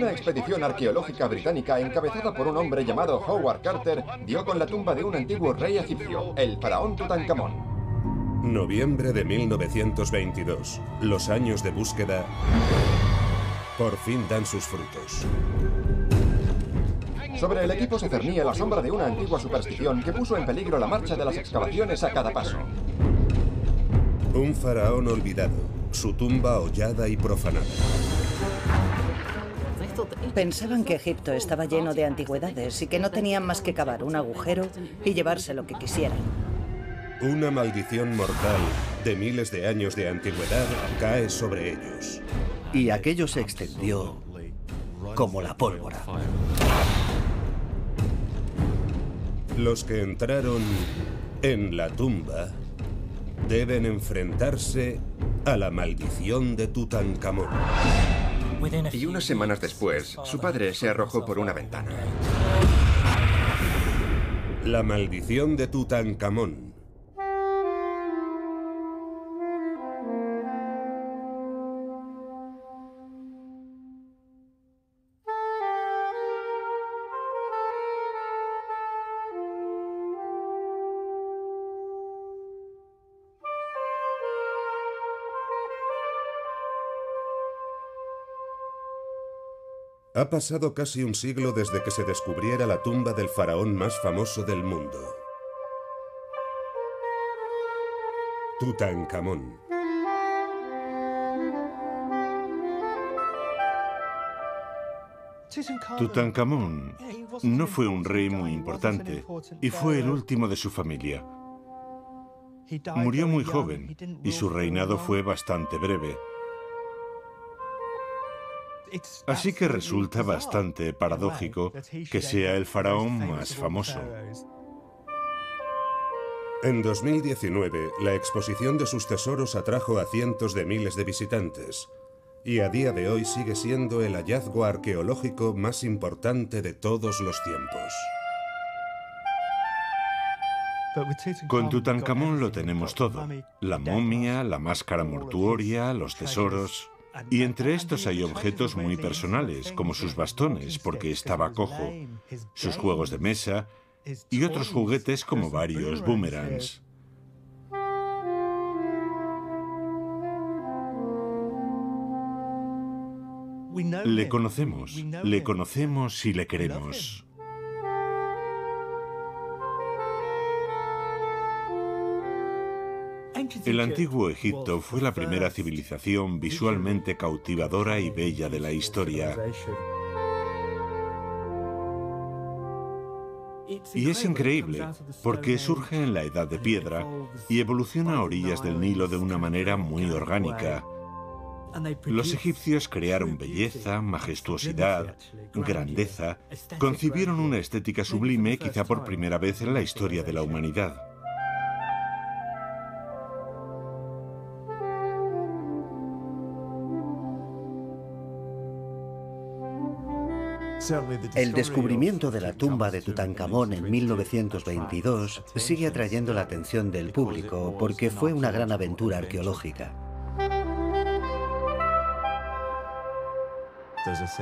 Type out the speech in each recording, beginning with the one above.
Una expedición arqueológica británica encabezada por un hombre llamado Howard Carter dio con la tumba de un antiguo rey egipcio, el faraón Tutankamón. Noviembre de 1922. Los años de búsqueda por fin dan sus frutos. Sobre el equipo se cernía la sombra de una antigua superstición que puso en peligro la marcha de las excavaciones a cada paso. Un faraón olvidado, su tumba hollada y profanada. Pensaban que Egipto estaba lleno de antigüedades y que no tenían más que cavar un agujero y llevarse lo que quisieran. Una maldición mortal de miles de años de antigüedad cae sobre ellos. Y aquello se extendió como la pólvora. Los que entraron en la tumba deben enfrentarse a la maldición de Tutankamón. Y unas semanas después, su padre se arrojó por una ventana. La maldición de Tutankamón. Ha pasado casi un siglo desde que se descubriera la tumba del faraón más famoso del mundo. Tutankamón. Tutankamón no fue un rey muy importante y fue el último de su familia. Murió muy joven y su reinado fue bastante breve. Así que resulta bastante paradójico que sea el faraón más famoso. En 2019, la exposición de sus tesoros atrajo a cientos de miles de visitantes y a día de hoy sigue siendo el hallazgo arqueológico más importante de todos los tiempos. Con Tutankamón lo tenemos todo: la momia, la máscara mortuoria, los tesoros. Y entre estos hay objetos muy personales, como sus bastones, porque estaba cojo, sus juegos de mesa y otros juguetes como varios boomerangs. Le conocemos y le queremos. El antiguo Egipto fue la primera civilización visualmente cautivadora y bella de la historia. Y es increíble, porque surge en la Edad de Piedra y evoluciona a orillas del Nilo de una manera muy orgánica. Los egipcios crearon belleza, majestuosidad, grandeza, concibieron una estética sublime quizá por primera vez en la historia de la humanidad. El descubrimiento de la tumba de Tutankamón en 1922 sigue atrayendo la atención del público porque fue una gran aventura arqueológica.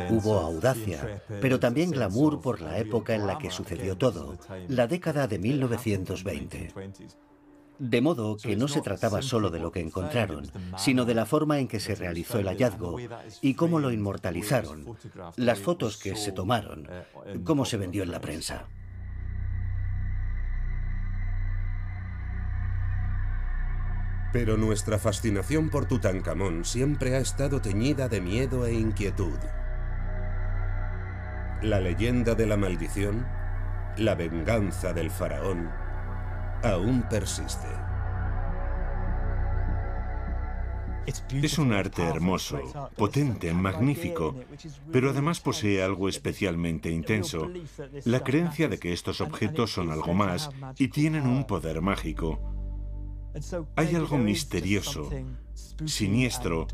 Hubo audacia, pero también glamour por la época en la que sucedió todo, la década de 1920. De modo que no se trataba solo de lo que encontraron, sino de la forma en que se realizó el hallazgo y cómo lo inmortalizaron, las fotos que se tomaron, cómo se vendió en la prensa. Pero nuestra fascinación por Tutankamón siempre ha estado teñida de miedo e inquietud. La leyenda de la maldición, la venganza del faraón, aún persiste. Es un arte hermoso, potente, magnífico, pero además posee algo especialmente intenso: la creencia de que estos objetos son algo más y tienen un poder mágico. Hay algo misterioso, siniestro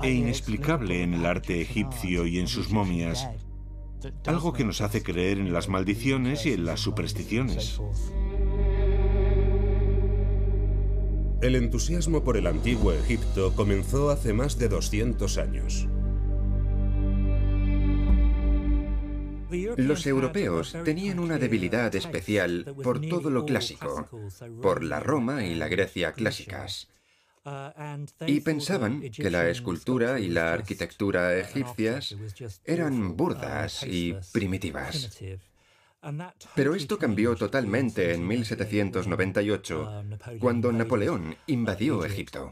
e inexplicable en el arte egipcio y en sus momias, algo que nos hace creer en las maldiciones y en las supersticiones. El entusiasmo por el antiguo Egipto comenzó hace más de 200 años. Los europeos tenían una debilidad especial por todo lo clásico, por la Roma y la Grecia clásicas. Y pensaban que la escultura y la arquitectura egipcias eran burdas y primitivas. Pero esto cambió totalmente en 1798, cuando Napoleón invadió Egipto.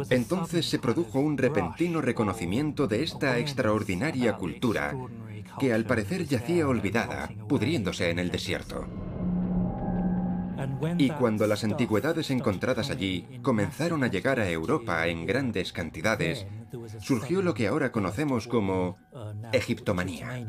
Entonces se produjo un repentino reconocimiento de esta extraordinaria cultura que al parecer yacía olvidada, pudriéndose en el desierto. Y cuando las antigüedades encontradas allí comenzaron a llegar a Europa en grandes cantidades, surgió lo que ahora conocemos como egiptomanía.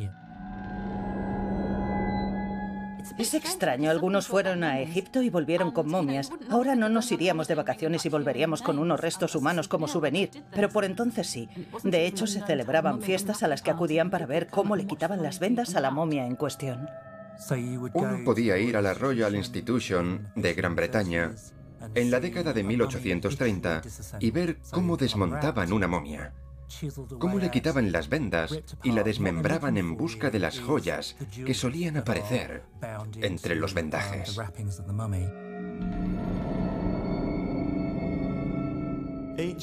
Es extraño, algunos fueron a Egipto y volvieron con momias. Ahora no nos iríamos de vacaciones y volveríamos con unos restos humanos como souvenir, pero por entonces sí. De hecho, se celebraban fiestas a las que acudían para ver cómo le quitaban las vendas a la momia en cuestión. Uno podía ir a la Royal Institution de Gran Bretaña en la década de 1830 y ver cómo desmontaban una momia, cómo le quitaban las vendas y la desmembraban en busca de las joyas que solían aparecer entre los vendajes.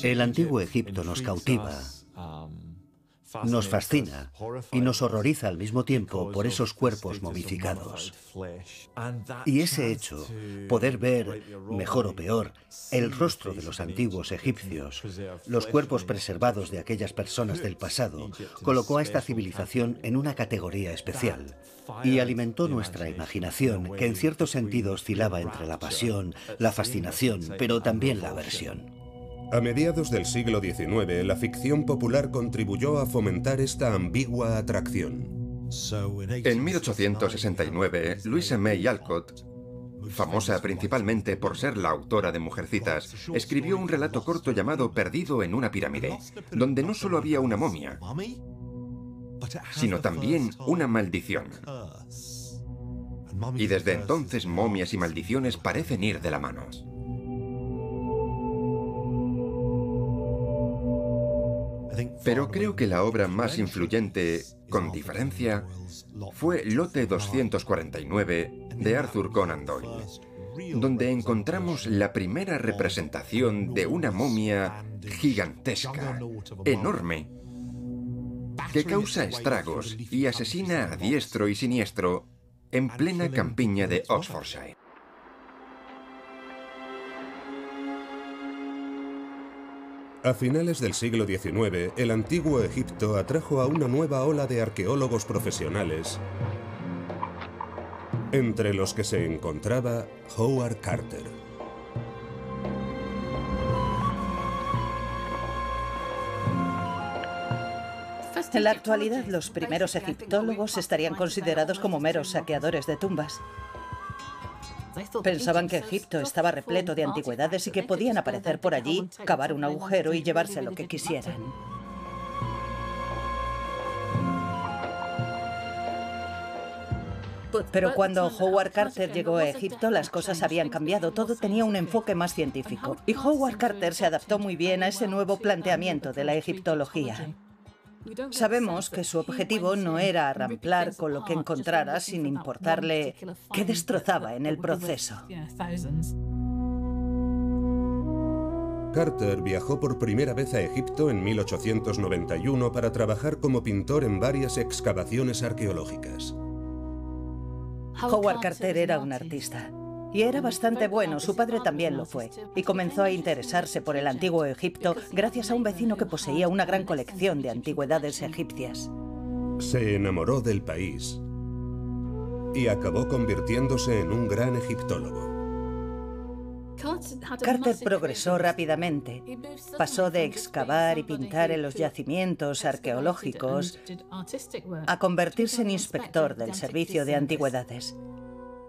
El antiguo Egipto nos cautiva, nos fascina y nos horroriza al mismo tiempo por esos cuerpos momificados. Y ese hecho, poder ver, mejor o peor, el rostro de los antiguos egipcios, los cuerpos preservados de aquellas personas del pasado, colocó a esta civilización en una categoría especial y alimentó nuestra imaginación, que en cierto sentido oscilaba entre la pasión, la fascinación, pero también la aversión. A mediados del siglo XIX, la ficción popular contribuyó a fomentar esta ambigua atracción. En 1869, Louisa May Alcott, famosa principalmente por ser la autora de Mujercitas, escribió un relato corto llamado Perdido en una pirámide, donde no solo había una momia, sino también una maldición. Y desde entonces momias y maldiciones parecen ir de la mano. Pero creo que la obra más influyente, con diferencia, fue Lote 249 de Arthur Conan Doyle, donde encontramos la primera representación de una momia gigantesca, enorme, que causa estragos y asesina a diestro y siniestro en plena campiña de Oxfordshire. A finales del siglo XIX, el antiguo Egipto atrajo a una nueva ola de arqueólogos profesionales, entre los que se encontraba Howard Carter. En la actualidad, los primeros egiptólogos estarían considerados como meros saqueadores de tumbas. Pensaban que Egipto estaba repleto de antigüedades y que podían aparecer por allí, cavar un agujero y llevarse lo que quisieran. Pero cuando Howard Carter llegó a Egipto, las cosas habían cambiado, todo tenía un enfoque más científico. Y Howard Carter se adaptó muy bien a ese nuevo planteamiento de la egiptología. Sabemos que su objetivo no era arramplar con lo que encontrara sin importarle qué destrozaba en el proceso. Carter viajó por primera vez a Egipto en 1891 para trabajar como pintor en varias excavaciones arqueológicas. Howard Carter era un artista. Y era bastante bueno, su padre también lo fue. Y comenzó a interesarse por el antiguo Egipto gracias a un vecino que poseía una gran colección de antigüedades egipcias. Se enamoró del país y acabó convirtiéndose en un gran egiptólogo. Carter progresó rápidamente. Pasó de excavar y pintar en los yacimientos arqueológicos a convertirse en inspector del Servicio de Antigüedades.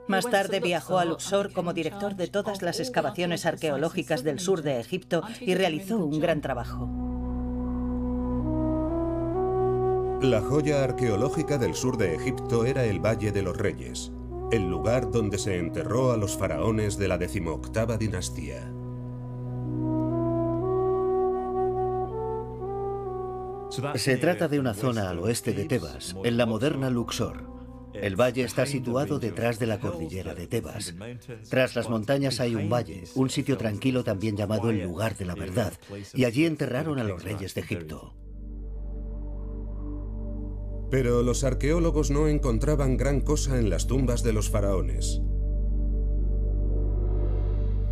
Más tarde viajó a Luxor como director de todas las excavaciones arqueológicas del sur de Egipto y realizó un gran trabajo. La joya arqueológica del sur de Egipto era el Valle de los Reyes, el lugar donde se enterró a los faraones de la 18ª dinastía. Se trata de una zona al oeste de Tebas, en la moderna Luxor. El valle está situado detrás de la cordillera de Tebas. Tras las montañas hay un valle, un sitio tranquilo también llamado el lugar de la verdad, y allí enterraron a los reyes de Egipto. Pero los arqueólogos no encontraban gran cosa en las tumbas de los faraones.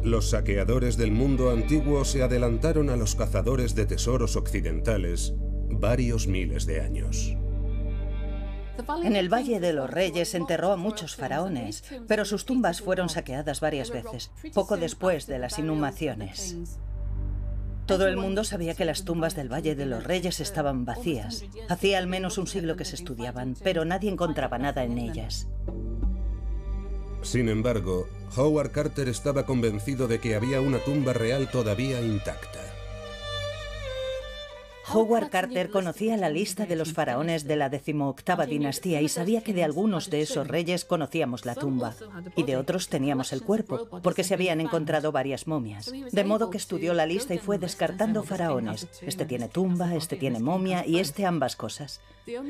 Los saqueadores del mundo antiguo se adelantaron a los cazadores de tesoros occidentales varios miles de años. En el Valle de los Reyes enterró a muchos faraones, pero sus tumbas fueron saqueadas varias veces, poco después de las inhumaciones. Todo el mundo sabía que las tumbas del Valle de los Reyes estaban vacías. Hacía al menos un siglo que se estudiaban, pero nadie encontraba nada en ellas. Sin embargo, Howard Carter estaba convencido de que había una tumba real todavía intacta. Howard Carter conocía la lista de los faraones de la 18ª dinastía y sabía que de algunos de esos reyes conocíamos la tumba y de otros teníamos el cuerpo, porque se habían encontrado varias momias. De modo que estudió la lista y fue descartando faraones. Este tiene tumba, este tiene momia y este ambas cosas.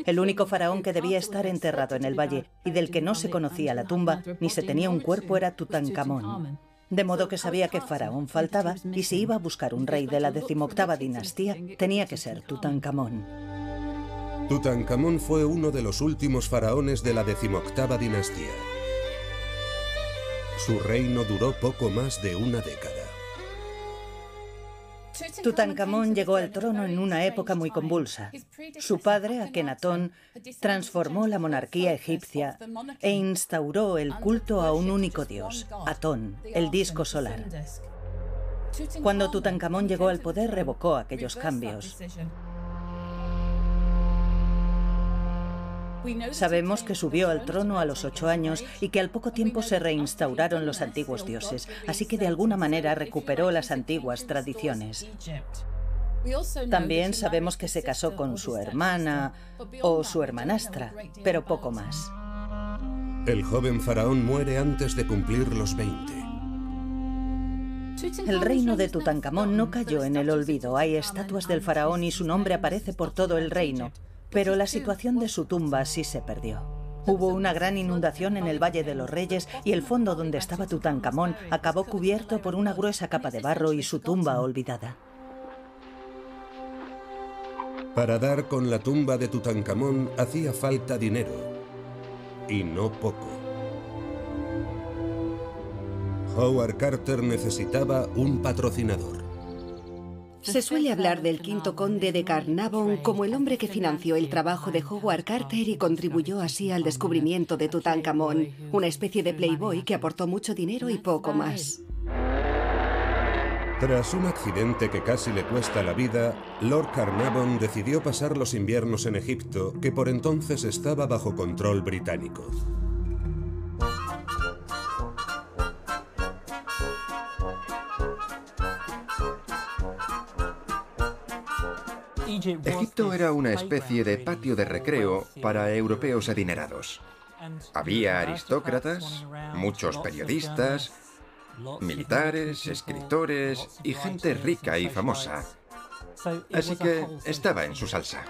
El único faraón que debía estar enterrado en el valle y del que no se conocía la tumba ni se tenía un cuerpo era Tutankamón. De modo que sabía que faraón faltaba y si iba a buscar un rey de la 18ª dinastía, tenía que ser Tutankamón. Tutankamón fue uno de los últimos faraones de la 18ª dinastía. Su reino duró poco más de una década. Tutankamón llegó al trono en una época muy convulsa. Su padre, Akenatón, transformó la monarquía egipcia e instauró el culto a un único dios, Atón, el disco solar. Cuando Tutankamón llegó al poder, revocó aquellos cambios. Sabemos que subió al trono a los 8 años y que al poco tiempo se reinstauraron los antiguos dioses, así que de alguna manera recuperó las antiguas tradiciones. También sabemos que se casó con su hermana o su hermanastra, pero poco más. El joven faraón muere antes de cumplir los 20. El reino de Tutankamón no cayó en el olvido. Hay estatuas del faraón y su nombre aparece por todo el reino. Pero la situación de su tumba sí se perdió. Hubo una gran inundación en el Valle de los Reyes y el fondo donde estaba Tutankamón acabó cubierto por una gruesa capa de barro y su tumba olvidada. Para dar con la tumba de Tutankamón hacía falta dinero. Y no poco. Howard Carter necesitaba un patrocinador. Se suele hablar del quinto conde de Carnarvon como el hombre que financió el trabajo de Howard Carter y contribuyó así al descubrimiento de Tutankamón, una especie de playboy que aportó mucho dinero y poco más. Tras un accidente que casi le cuesta la vida, Lord Carnarvon decidió pasar los inviernos en Egipto, que por entonces estaba bajo control británico. Egipto era una especie de patio de recreo para europeos adinerados. Había aristócratas, muchos periodistas, militares, escritores y gente rica y famosa. Así que estaba en su salsa.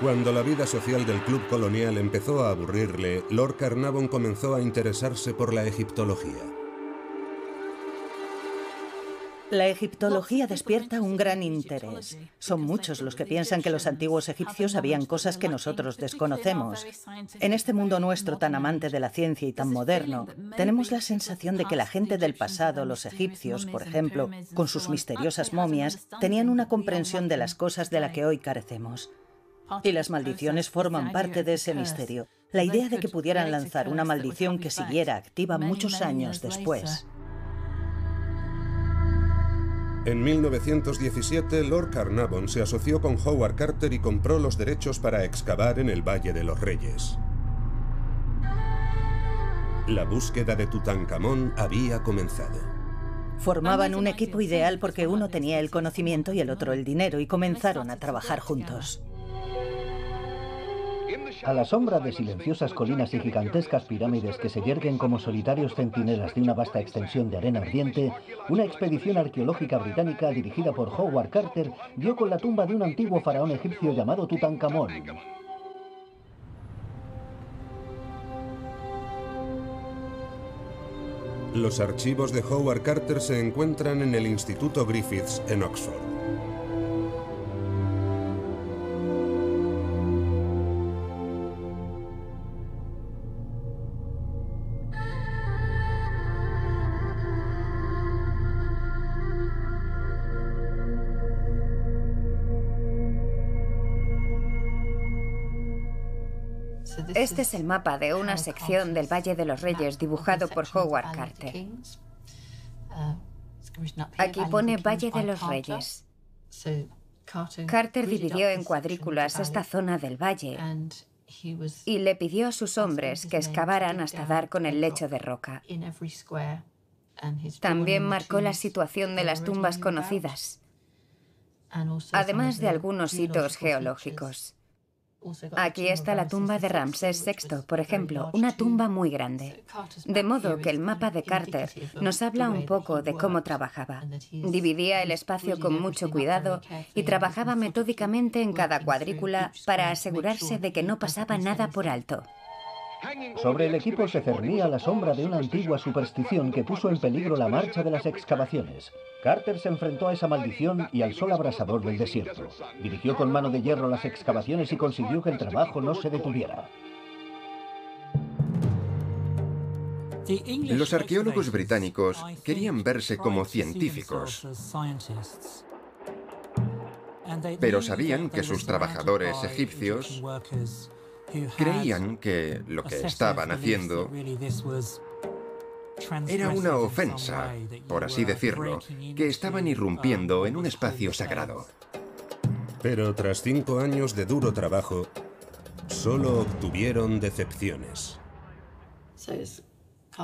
Cuando la vida social del club colonial empezó a aburrirle, Lord Carnarvon comenzó a interesarse por la egiptología. La egiptología despierta un gran interés. Son muchos los que piensan que los antiguos egipcios sabían cosas que nosotros desconocemos. En este mundo nuestro tan amante de la ciencia y tan moderno, tenemos la sensación de que la gente del pasado, los egipcios, por ejemplo, con sus misteriosas momias, tenían una comprensión de las cosas de la que hoy carecemos. Y las maldiciones forman parte de ese misterio. La idea de que pudieran lanzar una maldición que siguiera activa muchos años después. En 1917, Lord Carnarvon se asoció con Howard Carter y compró los derechos para excavar en el Valle de los Reyes. La búsqueda de Tutankamón había comenzado. Formaban un equipo ideal porque uno tenía el conocimiento y el otro el dinero y comenzaron a trabajar juntos. A la sombra de silenciosas colinas y gigantescas pirámides que se yerguen como solitarios centinelas de una vasta extensión de arena ardiente, una expedición arqueológica británica dirigida por Howard Carter dio con la tumba de un antiguo faraón egipcio llamado Tutankamón. Los archivos de Howard Carter se encuentran en el Instituto Griffiths en Oxford. Este es el mapa de una sección del Valle de los Reyes dibujado por Howard Carter. Aquí pone Valle de los Reyes. Carter dividió en cuadrículas esta zona del valle y le pidió a sus hombres que excavaran hasta dar con el lecho de roca. También marcó la situación de las tumbas conocidas, además de algunos hitos geológicos. Aquí está la tumba de Ramsés VI, por ejemplo, una tumba muy grande. De modo que el mapa de Carter nos habla un poco de cómo trabajaba. Dividía el espacio con mucho cuidado y trabajaba metódicamente en cada cuadrícula para asegurarse de que no pasaba nada por alto. Sobre el equipo se cernía la sombra de una antigua superstición que puso en peligro la marcha de las excavaciones. Carter se enfrentó a esa maldición y al sol abrasador del desierto. Dirigió con mano de hierro las excavaciones y consiguió que el trabajo no se detuviera. Los arqueólogos británicos querían verse como científicos, pero sabían que sus trabajadores egipcios creían que lo que estaban haciendo era una ofensa, por así decirlo, que estaban irrumpiendo en un espacio sagrado. Pero tras 5 años de duro trabajo, solo obtuvieron decepciones.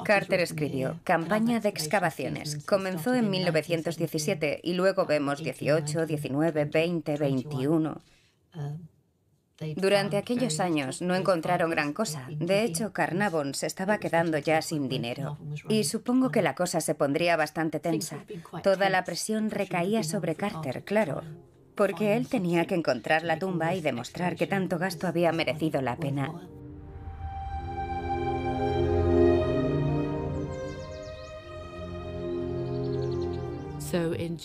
Carter escribió Campaña de excavaciones. Comenzó en 1917 y luego vemos 18, 19, 20, 21... Durante aquellos años no encontraron gran cosa. De hecho, Carnarvon se estaba quedando ya sin dinero. Y supongo que la cosa se pondría bastante tensa. Toda la presión recaía sobre Carter, claro, porque él tenía que encontrar la tumba y demostrar que tanto gasto había merecido la pena.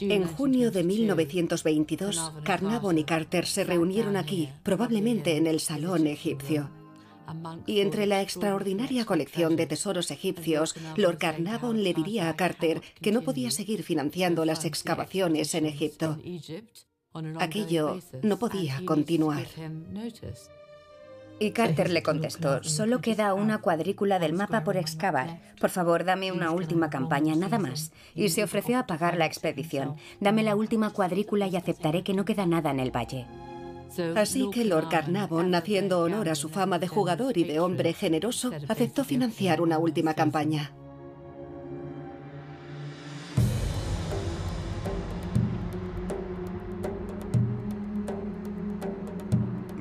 En junio de 1922, Carnarvon y Carter se reunieron aquí, probablemente en el Salón egipcio. Y entre la extraordinaria colección de tesoros egipcios, Lord Carnarvon le diría a Carter que no podía seguir financiando las excavaciones en Egipto. Aquello no podía continuar. Y Carter le contestó, solo queda una cuadrícula del mapa por excavar. Por favor, dame una última campaña, nada más. Y se ofreció a pagar la expedición. Dame la última cuadrícula y aceptaré que no queda nada en el valle. Así que Lord Carnarvon, haciendo honor a su fama de jugador y de hombre generoso, aceptó financiar una última campaña.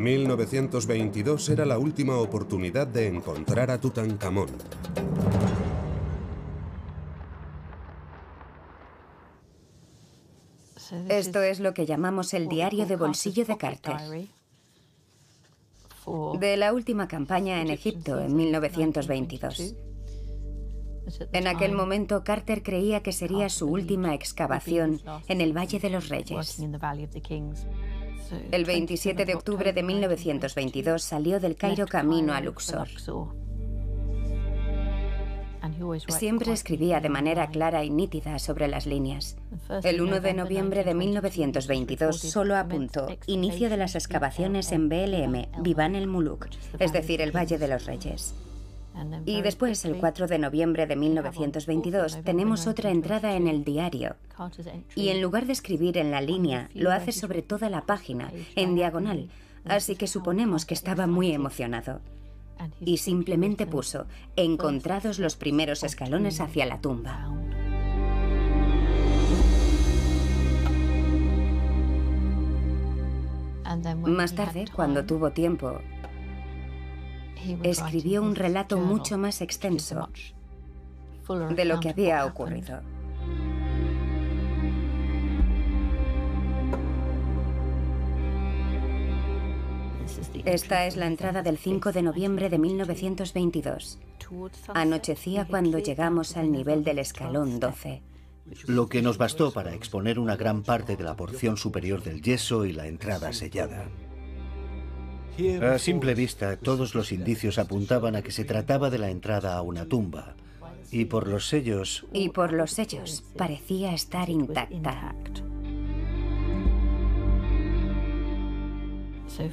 ...1922 era la última oportunidad de encontrar a Tutankamón. Esto es lo que llamamos el diario de bolsillo de Carter. De la última campaña en Egipto en 1922. En aquel momento, Carter creía que sería su última excavación en el Valle de los Reyes. El 27 de octubre de 1922 salió del Cairo camino a Luxor. Siempre escribía de manera clara y nítida sobre las líneas. El 1 de noviembre de 1922 solo apuntó inicio de las excavaciones en BLM, Biban el Muluk, es decir, el Valle de los Reyes. Y después, el 4 de noviembre de 1922, tenemos otra entrada en el diario. Y en lugar de escribir en la línea, lo hace sobre toda la página, en diagonal. Así que suponemos que estaba muy emocionado. Y simplemente puso, encontrados los primeros escalones hacia la tumba. Más tarde, cuando tuvo tiempo, escribió un relato mucho más extenso de lo que había ocurrido. Esta es la entrada del 5 de noviembre de 1922. Anochecía cuando llegamos al nivel del escalón 12. Lo que nos bastó para exponer una gran parte de la porción superior del yeso y la entrada sellada. A simple vista, todos los indicios apuntaban a que se trataba de la entrada a una tumba. Y por los sellos... parecía estar intacta.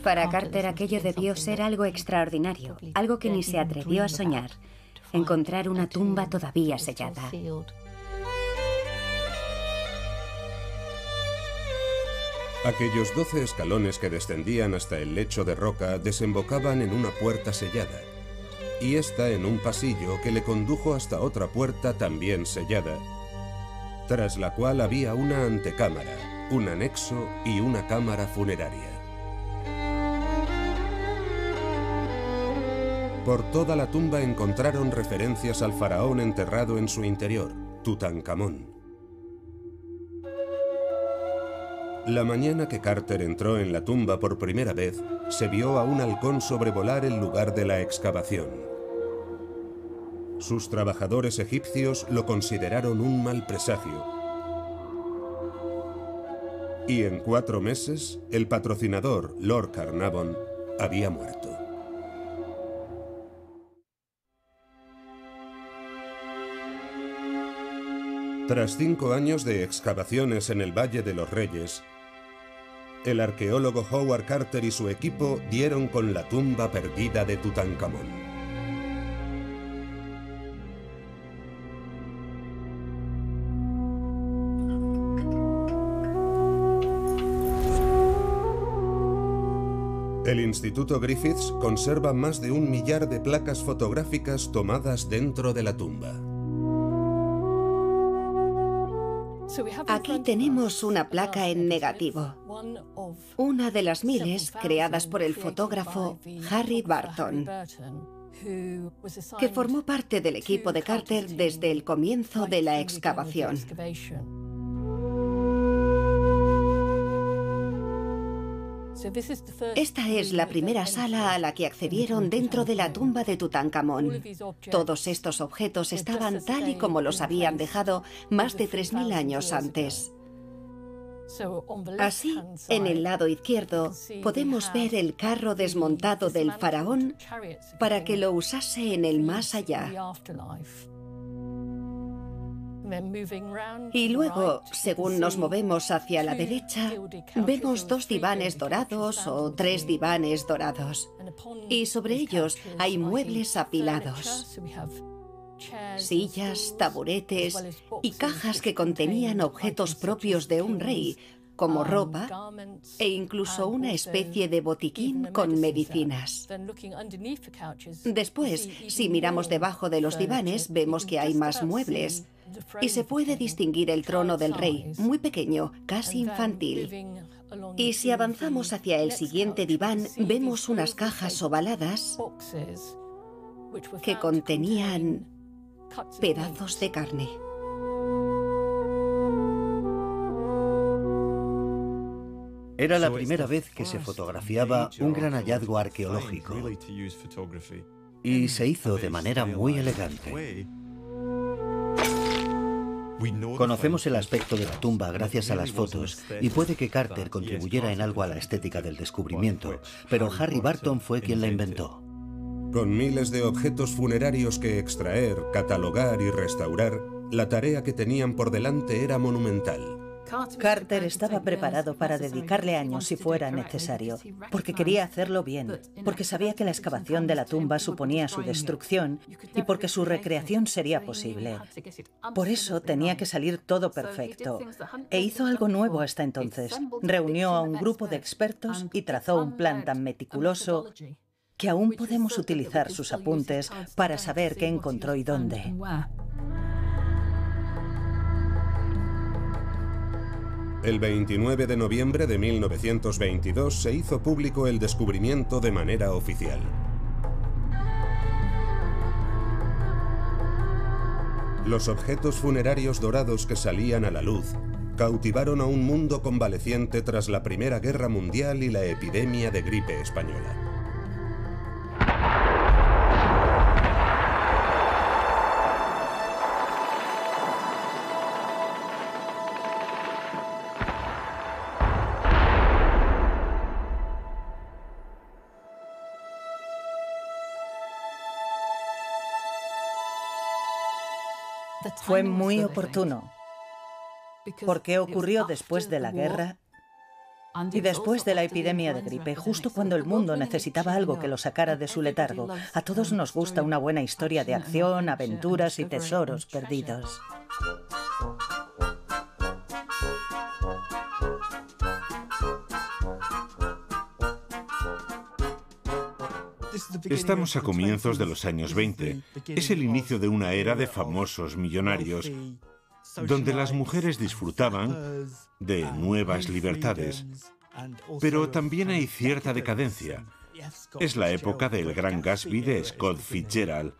Para Carter aquello debió ser algo extraordinario, algo que ni se atrevió a soñar. Encontrar una tumba todavía sellada. Aquellos 12 escalones que descendían hasta el lecho de roca desembocaban en una puerta sellada, y esta en un pasillo que le condujo hasta otra puerta también sellada, tras la cual había una antecámara, un anexo y una cámara funeraria. Por toda la tumba encontraron referencias al faraón enterrado en su interior, Tutankamón. La mañana que Carter entró en la tumba por primera vez, se vio a un halcón sobrevolar el lugar de la excavación. Sus trabajadores egipcios lo consideraron un mal presagio. Y en 4 meses, el patrocinador, Lord Carnarvon, había muerto. Tras 5 años de excavaciones en el Valle de los Reyes, el arqueólogo Howard Carter y su equipo dieron con la tumba perdida de Tutankamón. El Instituto Griffiths conserva más de 1 millar de placas fotográficas tomadas dentro de la tumba. Aquí tenemos una placa en negativo, una de las miles creadas por el fotógrafo Harry Barton, que formó parte del equipo de Carter desde el comienzo de la excavación. Esta es la primera sala a la que accedieron dentro de la tumba de Tutankamón. Todos estos objetos estaban tal y como los habían dejado más de 3000 años antes. Así, en el lado izquierdo, podemos ver el carro desmontado del faraón para que lo usase en el más allá. Y luego, según nos movemos hacia la derecha, vemos 2 divanes dorados o 3 divanes dorados. Y sobre ellos hay muebles apilados. Sillas, taburetes y cajas que contenían objetos propios de un rey, como ropa e incluso una especie de botiquín con medicinas. Después, si miramos debajo de los divanes, vemos que hay más muebles. Y se puede distinguir el trono del rey, muy pequeño, casi infantil. Y si avanzamos hacia el siguiente diván, vemos unas cajas ovaladas que contenían pedazos de carne. Era la primera vez que se fotografiaba un gran hallazgo arqueológico y se hizo de manera muy elegante. Conocemos el aspecto de la tumba gracias a las fotos y puede que Carter contribuyera en algo a la estética del descubrimiento, pero Harry Barton fue quien la inventó. Con miles de objetos funerarios que extraer, catalogar y restaurar, la tarea que tenían por delante era monumental. Carter estaba preparado para dedicarle años si fuera necesario, porque quería hacerlo bien, porque sabía que la excavación de la tumba suponía su destrucción y porque su recreación sería posible. Por eso tenía que salir todo perfecto. E hizo algo nuevo hasta entonces. Reunió a un grupo de expertos y trazó un plan tan meticuloso que aún podemos utilizar sus apuntes para saber qué encontró y dónde. El 29 de noviembre de 1922 se hizo público el descubrimiento de manera oficial. Los objetos funerarios dorados que salían a la luz cautivaron a un mundo convaleciente tras la Primera Guerra Mundial y la epidemia de gripe española. Fue muy oportuno, porque ocurrió después de la guerra y después de la epidemia de gripe, justo cuando el mundo necesitaba algo que lo sacara de su letargo. A todos nos gusta una buena historia de acción, aventuras y tesoros perdidos. Estamos a comienzos de los años 20. Es el inicio de una era de famosos millonarios, donde las mujeres disfrutaban de nuevas libertades. Pero también hay cierta decadencia. Es la época del Gran Gatsby de Scott Fitzgerald.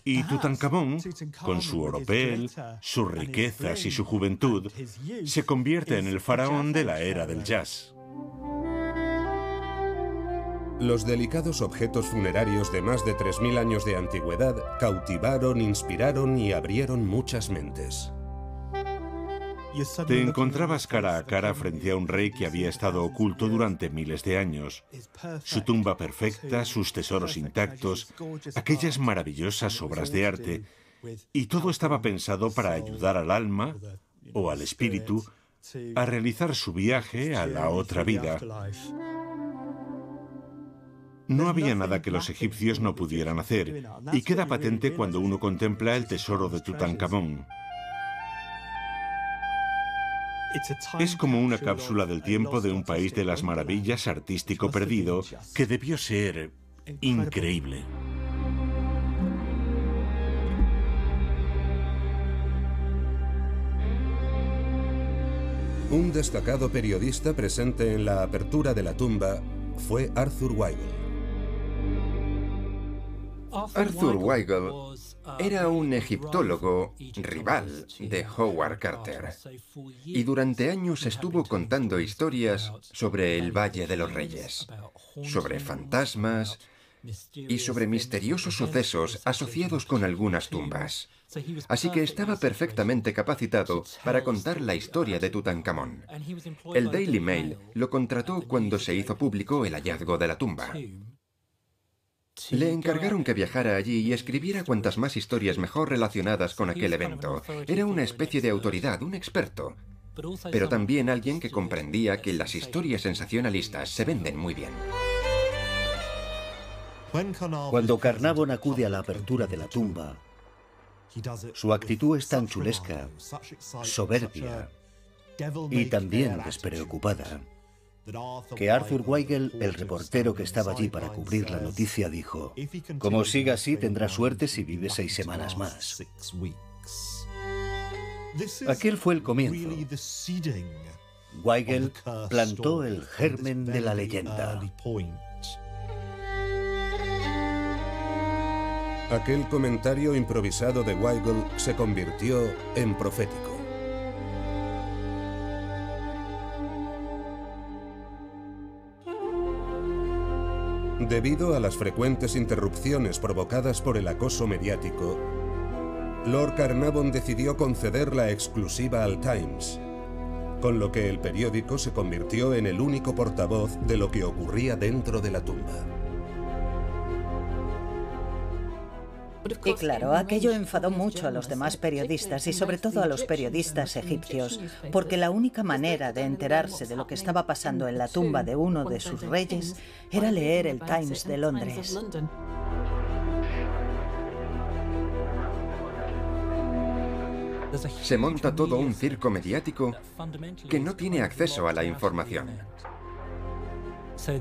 Y Tutankamón, con su oropel, sus riquezas y su juventud, se convierte en el faraón de la era del jazz. Los delicados objetos funerarios de más de 3000 años de antigüedad cautivaron, inspiraron y abrieron muchas mentes. Te encontrabas cara a cara frente a un rey que había estado oculto durante miles de años. Su tumba perfecta, sus tesoros intactos, aquellas maravillosas obras de arte, y todo estaba pensado para ayudar al alma, o al espíritu, a realizar su viaje a la otra vida. No había nada que los egipcios no pudieran hacer, y queda patente cuando uno contempla el tesoro de Tutankamón. Es como una cápsula del tiempo de un país de las maravillas artístico perdido que debió ser increíble. Un destacado periodista presente en la apertura de la tumba fue Arthur Weigel. Arthur Weigel era un egiptólogo rival de Howard Carter y durante años estuvo contando historias sobre el Valle de los Reyes, sobre fantasmas y sobre misteriosos sucesos asociados con algunas tumbas. Así que estaba perfectamente capacitado para contar la historia de Tutankamón. El Daily Mail lo contrató cuando se hizo público el hallazgo de la tumba. Le encargaron que viajara allí y escribiera cuantas más historias mejor relacionadas con aquel evento. Era una especie de autoridad, un experto, pero también alguien que comprendía que las historias sensacionalistas se venden muy bien. Cuando Carnarvon acude a la apertura de la tumba, su actitud es tan chulesca, soberbia y también despreocupada, que Arthur Weigel, el reportero que estaba allí para cubrir la noticia, dijo: como siga así, tendrá suerte si vive 6 semanas más. Aquel fue el comienzo. Weigel plantó el germen de la leyenda. Aquel comentario improvisado de Weigel se convirtió en profético. Debido a las frecuentes interrupciones provocadas por el acoso mediático, Lord Carnarvon decidió conceder la exclusiva al Times, con lo que el periódico se convirtió en el único portavoz de lo que ocurría dentro de la tumba. Y claro, aquello enfadó mucho a los demás periodistas y sobre todo a los periodistas egipcios, porque la única manera de enterarse de lo que estaba pasando en la tumba de uno de sus reyes era leer el Times de Londres. Se monta todo un circo mediático que no tiene acceso a la información.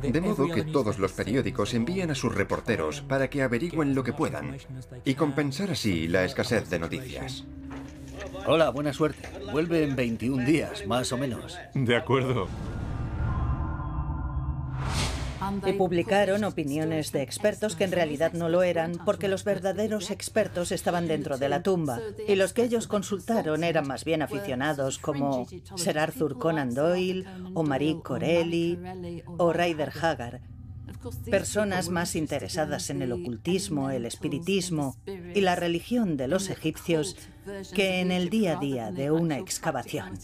De modo que todos los periódicos envían a sus reporteros para que averigüen lo que puedan y compensar así la escasez de noticias. Hola, buena suerte. Vuelve en 21 días, más o menos. De acuerdo. y publicaron opiniones de expertos que en realidad no lo eran, porque los verdaderos expertos estaban dentro de la tumba, y los que ellos consultaron eran más bien aficionados como Sir Arthur Conan Doyle, o Marie Corelli, o Rider Haggard, personas más interesadas en el ocultismo, el espiritismo y la religión de los egipcios que en el día a día de una excavación.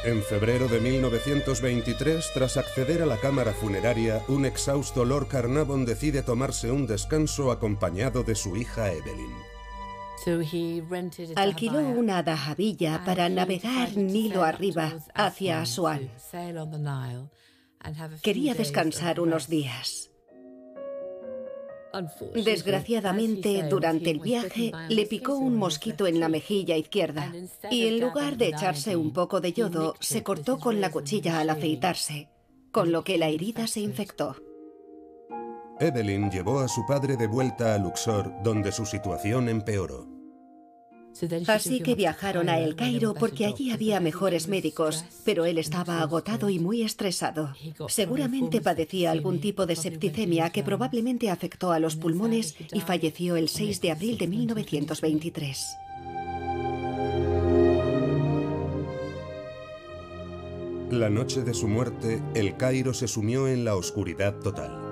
En febrero de 1923, tras acceder a la cámara funeraria, un exhausto Lord Carnarvon decide tomarse un descanso acompañado de su hija Evelyn. Alquiló una dahabilla para navegar Nilo arriba hacia Asuán. Quería descansar unos días. Desgraciadamente, durante el viaje, le picó un mosquito en la mejilla izquierda y en lugar de echarse un poco de yodo, se cortó con la cuchilla al afeitarse, con lo que la herida se infectó. Evelyn llevó a su padre de vuelta a Luxor, donde su situación empeoró. Así que viajaron a El Cairo porque allí había mejores médicos, pero él estaba agotado y muy estresado. Seguramente padecía algún tipo de septicemia que probablemente afectó a los pulmones y falleció el 6 de abril de 1923. La noche de su muerte, El Cairo se sumió en la oscuridad total.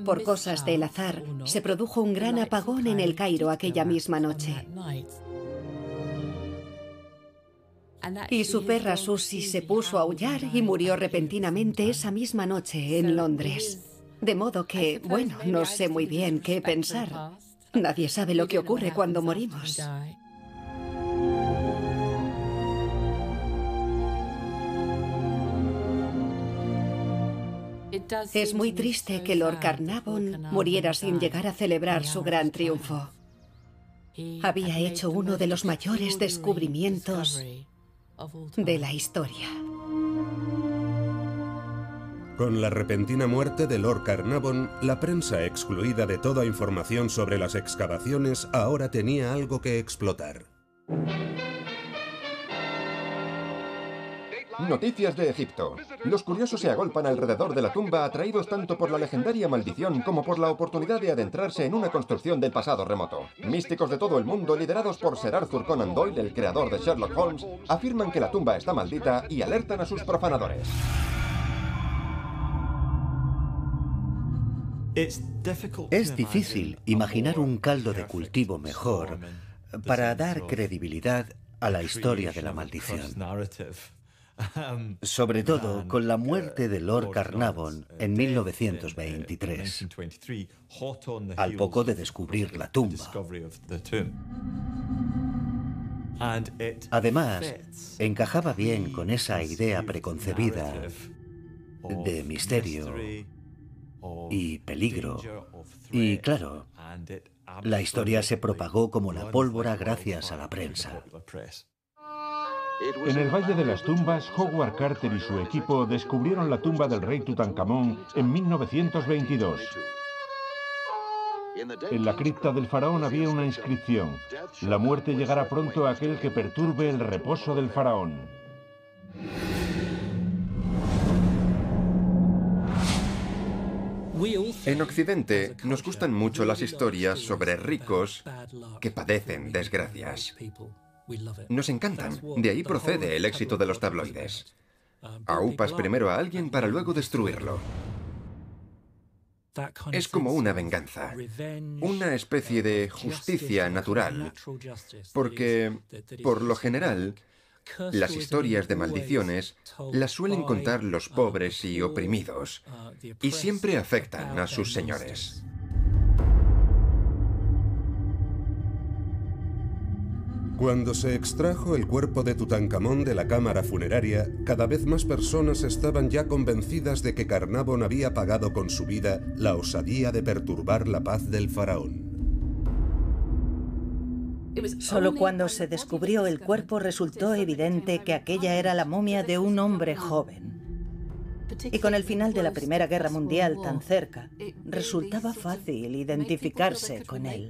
Por cosas del azar, se produjo un gran apagón en El Cairo aquella misma noche. Y su perra Susie se puso a aullar y murió repentinamente esa misma noche en Londres. De modo que, bueno, no sé muy bien qué pensar. Nadie sabe lo que ocurre cuando morimos. Es muy triste que Lord Carnarvon muriera sin llegar a celebrar su gran triunfo. Había hecho uno de los mayores descubrimientos de la historia. Con la repentina muerte de Lord Carnarvon, la prensa, excluida de toda información sobre las excavaciones, ahora tenía algo que explotar. Noticias de Egipto. Los curiosos se agolpan alrededor de la tumba, atraídos tanto por la legendaria maldición como por la oportunidad de adentrarse en una construcción del pasado remoto. Místicos de todo el mundo, liderados por Sir Arthur Conan Doyle, el creador de Sherlock Holmes, afirman que la tumba está maldita y alertan a sus profanadores. Es difícil imaginar un caldo de cultivo mejor para dar credibilidad a la historia de la maldición. Sobre todo con la muerte de Lord Carnarvon en 1923, al poco de descubrir la tumba. Además, encajaba bien con esa idea preconcebida de misterio y peligro. Y claro, la historia se propagó como la pólvora gracias a la prensa. En el Valle de las Tumbas, Howard Carter y su equipo descubrieron la tumba del rey Tutankamón en 1922. En la cripta del faraón había una inscripción: la muerte llegará pronto a aquel que perturbe el reposo del faraón. En Occidente nos gustan mucho las historias sobre ricos que padecen desgracias. Nos encantan, de ahí procede el éxito de los tabloides. Aupas primero a alguien para luego destruirlo. Es como una venganza, una especie de justicia natural, porque, por lo general, las historias de maldiciones las suelen contar los pobres y oprimidos, y siempre afectan a sus señores. Cuando se extrajo el cuerpo de Tutankamón de la cámara funeraria, cada vez más personas estaban ya convencidas de que Carnarvon había pagado con su vida la osadía de perturbar la paz del faraón. Solo cuando se descubrió el cuerpo resultó evidente que aquella era la momia de un hombre joven. Y con el final de la Primera Guerra Mundial tan cerca, resultaba fácil identificarse con él.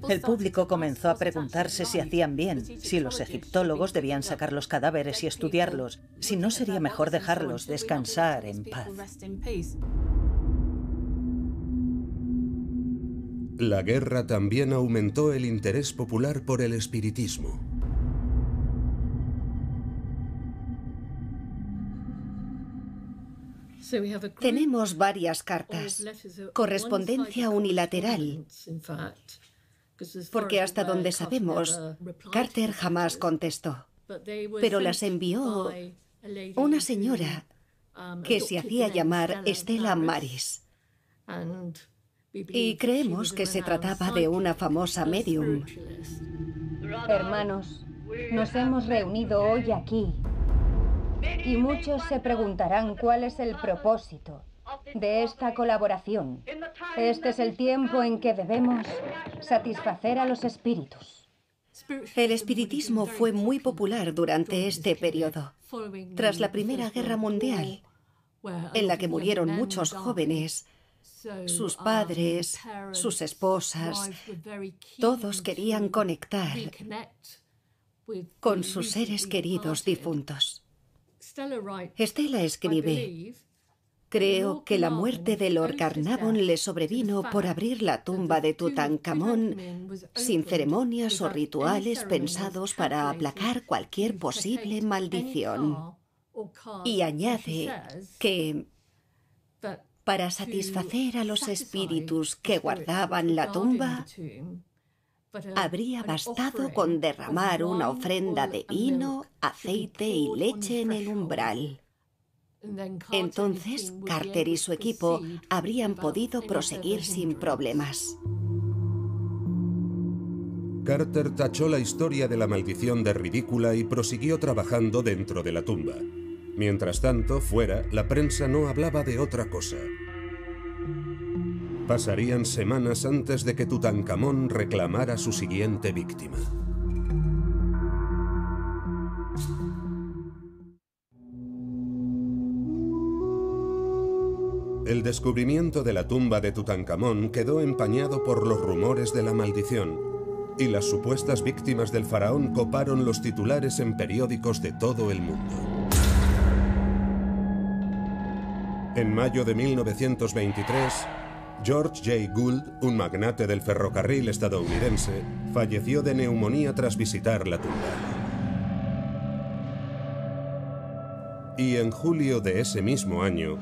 El público comenzó a preguntarse si hacían bien, si los egiptólogos debían sacar los cadáveres y estudiarlos, si no sería mejor dejarlos descansar en paz. La guerra también aumentó el interés popular por el espiritismo. Tenemos varias cartas, correspondencia unilateral, porque hasta donde sabemos, Carter jamás contestó, pero las envió una señora que se hacía llamar Stella Maris. Y creemos que se trataba de una famosa medium. Hermanos, nos hemos reunido hoy aquí y muchos se preguntarán cuál es el propósito de esta colaboración. Este es el tiempo en que debemos satisfacer a los espíritus. El espiritismo fue muy popular durante este periodo, tras la Primera Guerra Mundial, en la que murieron muchos jóvenes. Sus padres, sus esposas, todos querían conectar con sus seres queridos difuntos. Stella escribe: creo que la muerte de Lord Carnarvon le sobrevino por abrir la tumba de Tutankamón sin ceremonias o rituales pensados para aplacar cualquier posible maldición. Y añade que para satisfacer a los espíritus que guardaban la tumba, habría bastado con derramar una ofrenda de vino, aceite y leche en el umbral. Entonces, Carter y su equipo habrían podido proseguir sin problemas. Carter tachó la historia de la maldición de ridícula y prosiguió trabajando dentro de la tumba. Mientras tanto, fuera, la prensa no hablaba de otra cosa. Pasarían semanas antes de que Tutankamón reclamara su siguiente víctima. El descubrimiento de la tumba de Tutankamón quedó empañado por los rumores de la maldición, y las supuestas víctimas del faraón coparon los titulares en periódicos de todo el mundo. En mayo de 1923, George J. Gould, un magnate del ferrocarril estadounidense, falleció de neumonía tras visitar la tumba. Y en julio de ese mismo año,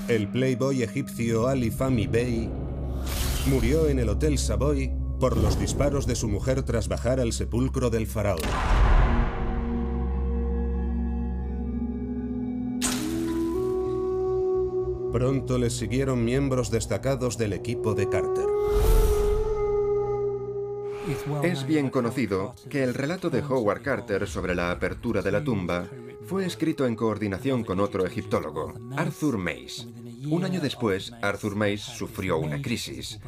el playboy egipcio Ali Fahmy Bey murió en el Hotel Savoy por los disparos de su mujer tras bajar al sepulcro del faraón. Pronto les siguieron miembros destacados del equipo de Carter. Es bien conocido que el relato de Howard Carter sobre la apertura de la tumba fue escrito en coordinación con otro egiptólogo, Arthur Mace. Un año después, Arthur Mace sufrió una crisis.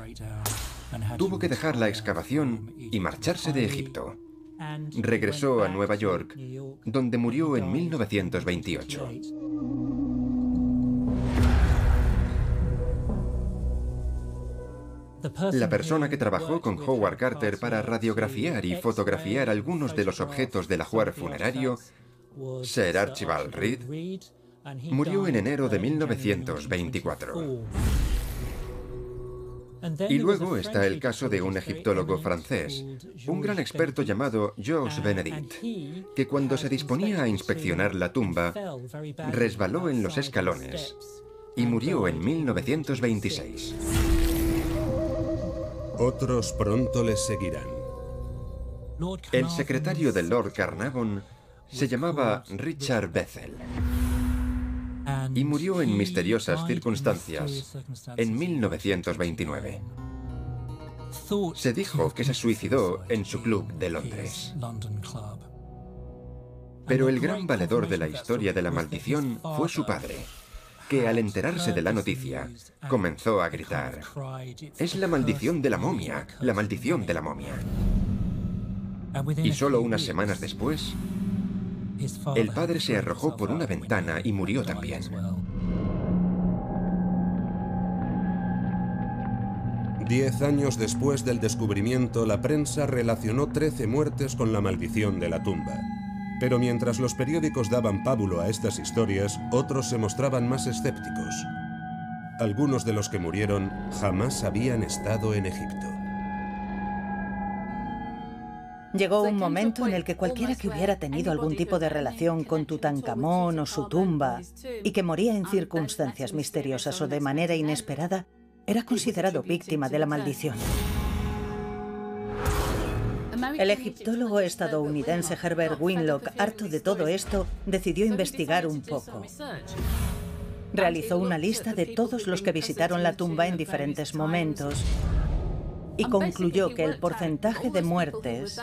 Tuvo que dejar la excavación y marcharse de Egipto. Regresó a Nueva York, donde murió en 1928. La persona que trabajó con Howard Carter para radiografiar y fotografiar algunos de los objetos del ajuar funerario, Sir Archibald Reed, murió en enero de 1924. Y luego está el caso de un egiptólogo francés, un gran experto llamado Georges Benedict, que cuando se disponía a inspeccionar la tumba, resbaló en los escalones y murió en 1926. Otros pronto les seguirán. El secretario de Lord Carnarvon se llamaba Richard Bethel y murió en misteriosas circunstancias en 1929. Se dijo que se suicidó en su club de Londres. Pero el gran valedor de la historia de la maldición fue su padre, que al enterarse de la noticia, comenzó a gritar: «Es la maldición de la momia, la maldición de la momia». Y solo unas semanas después, el padre se arrojó por una ventana y murió también. 10 años después del descubrimiento, la prensa relacionó 13 muertes con la maldición de la tumba. Pero mientras los periódicos daban pábulo a estas historias, otros se mostraban más escépticos. Algunos de los que murieron jamás habían estado en Egipto. Llegó un momento en el que cualquiera que hubiera tenido algún tipo de relación con Tutankamón o su tumba y que moría en circunstancias misteriosas o de manera inesperada, era considerado víctima de la maldición. El egiptólogo estadounidense Herbert Winlock, harto de todo esto, decidió investigar un poco. Realizó una lista de todos los que visitaron la tumba en diferentes momentos y concluyó que el porcentaje de muertes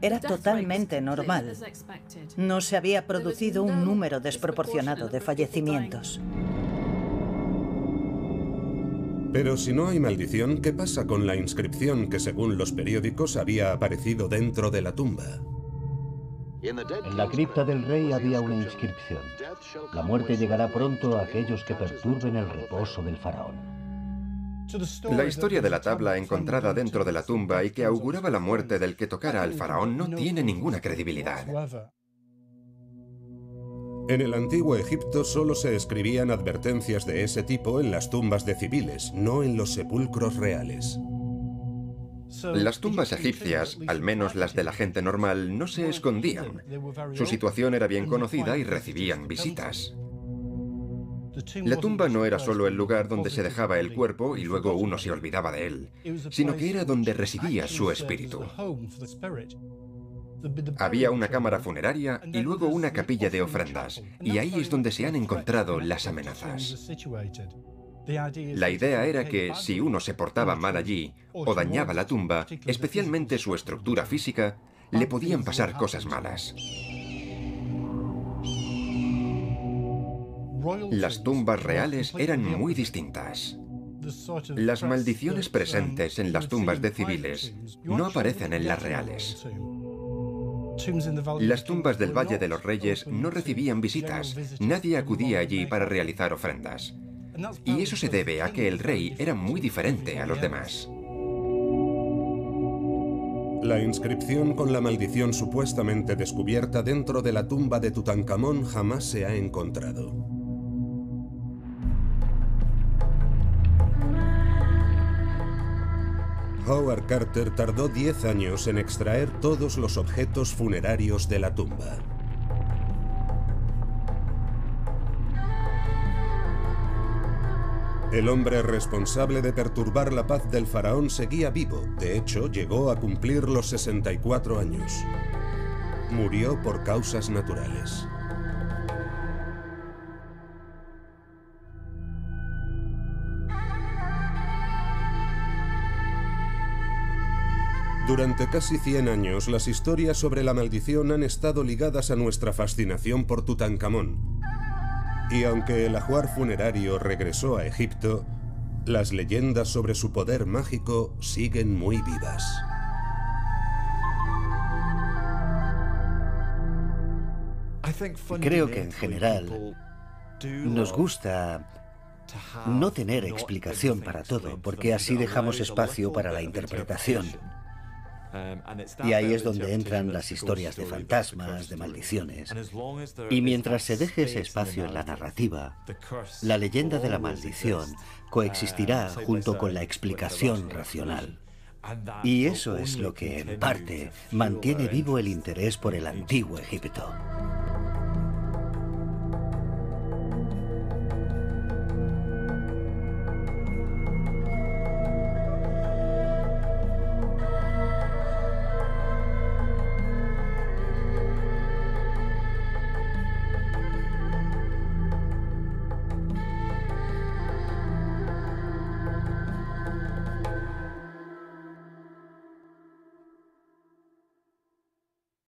era totalmente normal. No se había producido un número desproporcionado de fallecimientos. Pero si no hay maldición, ¿qué pasa con la inscripción que, según los periódicos, había aparecido dentro de la tumba? En la cripta del rey había una inscripción: la muerte llegará pronto a aquellos que perturben el reposo del faraón. La historia de la tabla encontrada dentro de la tumba y que auguraba la muerte del que tocara al faraón no tiene ninguna credibilidad. En el antiguo Egipto solo se escribían advertencias de ese tipo en las tumbas de civiles, no en los sepulcros reales. Las tumbas egipcias, al menos las de la gente normal, no se escondían. Su situación era bien conocida y recibían visitas. La tumba no era solo el lugar donde se dejaba el cuerpo y luego uno se olvidaba de él, sino que era donde residía su espíritu. Había una cámara funeraria y luego una capilla de ofrendas, y ahí es donde se han encontrado las amenazas. La idea era que si uno se portaba mal allí o dañaba la tumba, especialmente su estructura física, le podían pasar cosas malas. Las tumbas reales eran muy distintas. Las maldiciones presentes en las tumbas de civiles no aparecen en las reales. Las tumbas del Valle de los Reyes no recibían visitas, nadie acudía allí para realizar ofrendas. Y eso se debe a que el rey era muy diferente a los demás. La inscripción con la maldición supuestamente descubierta dentro de la tumba de Tutankamón jamás se ha encontrado. Howard Carter tardó 10 años en extraer todos los objetos funerarios de la tumba. El hombre responsable de perturbar la paz del faraón seguía vivo. De hecho, llegó a cumplir los 64 años. Murió por causas naturales. Durante casi 100 años, las historias sobre la maldición han estado ligadas a nuestra fascinación por Tutankamón. Y aunque el ajuar funerario regresó a Egipto, las leyendas sobre su poder mágico siguen muy vivas. Creo que en general nos gusta no tener explicación para todo, porque así dejamos espacio para la interpretación. Y ahí es donde entran las historias de fantasmas, de maldiciones. Y mientras se deje ese espacio en la narrativa, la leyenda de la maldición coexistirá junto con la explicación racional. Y eso es lo que, en parte, mantiene vivo el interés por el antiguo Egipto.